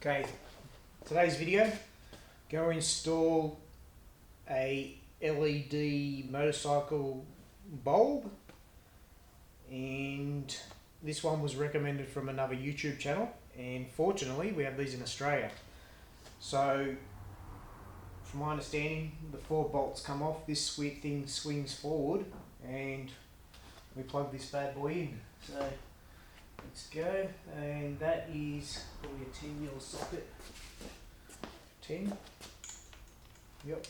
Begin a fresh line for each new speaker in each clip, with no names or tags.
Okay, today's video, go install a LED motorcycle bulb, and this one was recommended from another YouTube channel, and fortunately we have these in Australia. So from my understanding, the 4 bolts come off, this sweet thing swings forward and we plug this bad boy in. So let's go, and that is probably a 10mm socket. 10. Yep.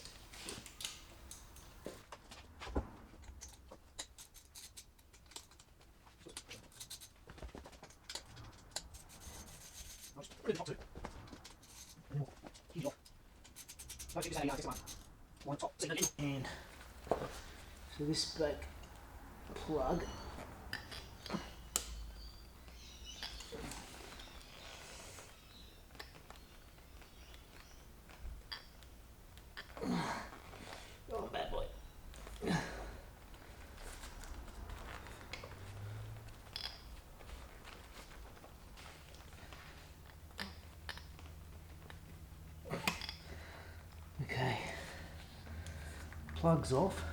And so this back plug oh, bad boy. Okay, plugs off.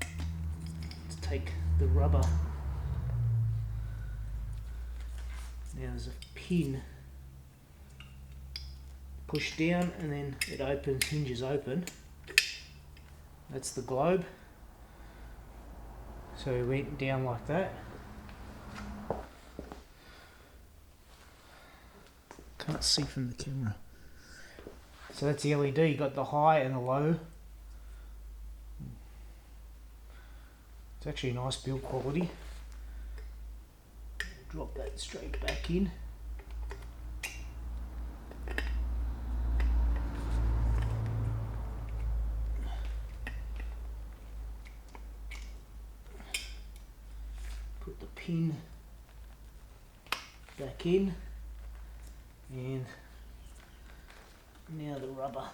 Let's take the rubber. Now there's a pin. Push down and then it opens, hinges open. That's the globe. So we went down like that. Can't see from the camera. So that's the LED, you got the high and the low. It's actually a nice build quality. Drop that straight back in. Put the pin back in, and now the rubber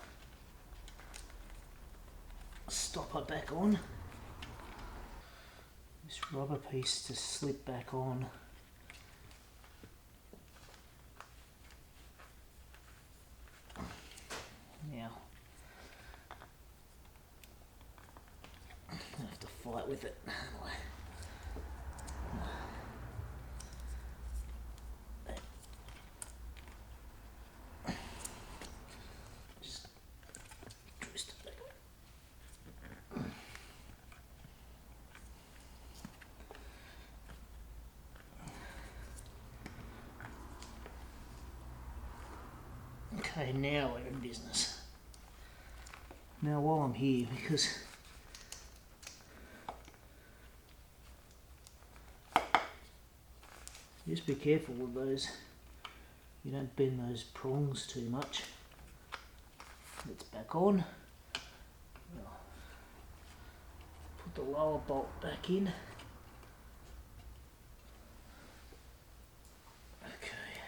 stopper back on. This rubber piece to slip back on. Now I have to fight with it. Just twist it back. Okay, now we're in business. Now while I'm here, because just be careful with those, you don't bend those prongs too much. It's back on. Put the lower bolt back in. Okay.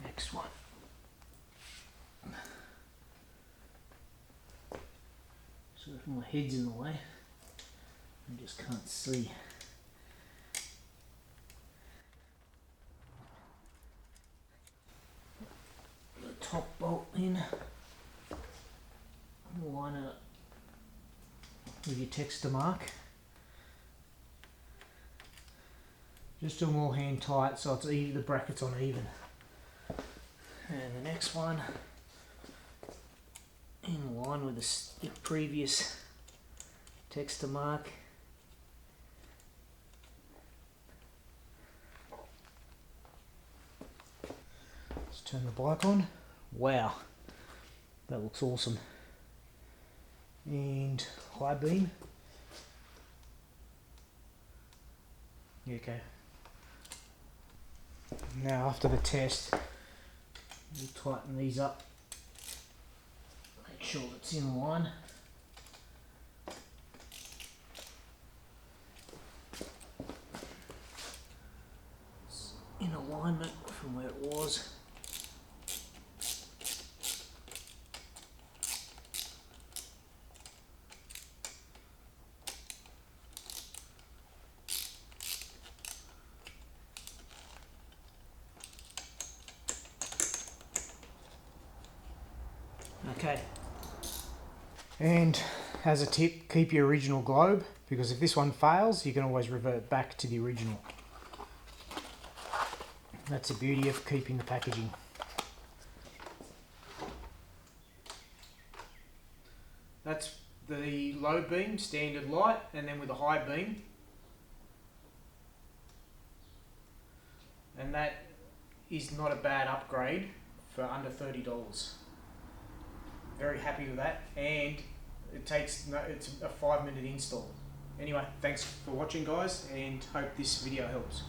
Next one. So if my head's in the way, I just can't see. The top bolt in. Line it up with your texture mark. Just do them all hand tight so it's even, the brackets on even. And the next one in line with the previous texture mark. Let's turn the bike on. Wow, that looks awesome. And high beam. Okay. Now after the test, we'll tighten these up. Make sure it's in line. It's in alignment from where it was.
Okay.
And as a tip, keep your original globe, because if this one fails, you can always revert back to the original. That's the beauty of keeping the packaging. That's the low beam, standard light, and then with a high beam. And that is not a bad upgrade for under $30. Very happy with that, and it's a 5-minute install. Anyway, thanks for watching, guys, and hope this video helps.